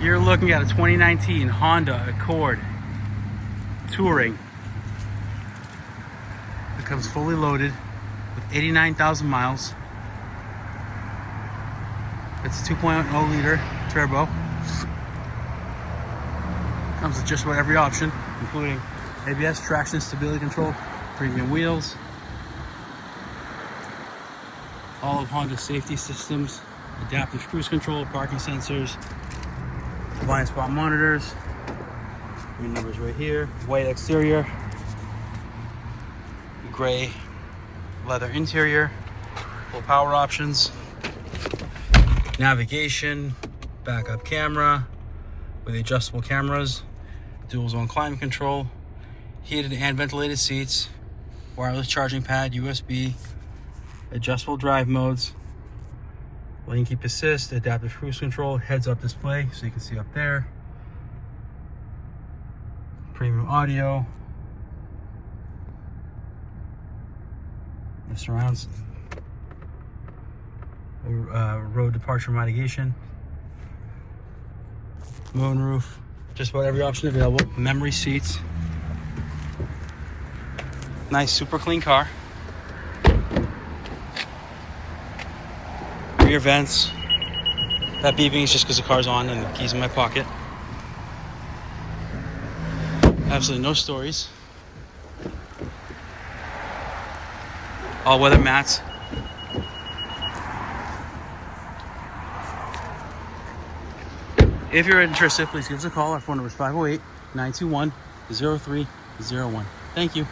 You're looking at a 2019 Honda Accord Touring. It comes fully loaded with 89,000 miles. It's a 2.0 liter turbo. Comes with just about every option, including ABS, traction, stability control, premium wheels, all of Honda's safety systems, adaptive cruise control, parking sensors, blind spot monitors, your numbers right here, white exterior, gray leather interior, full power options, navigation, backup camera with adjustable cameras, dual zone climate control, heated and ventilated seats, wireless charging pad, USB, adjustable drive modes, lane keep assist, adaptive cruise control, heads up display so you can see up there, premium audio, the surrounds, road departure mitigation, moonroof, just about every option available, memory seats, nice super clean car. Rear vents. That beeping is just because the car's on and the key's in my pocket. Absolutely no stories. All weather mats. If you're interested, please give us a call. Our phone number is 508-921-0301. Thank you.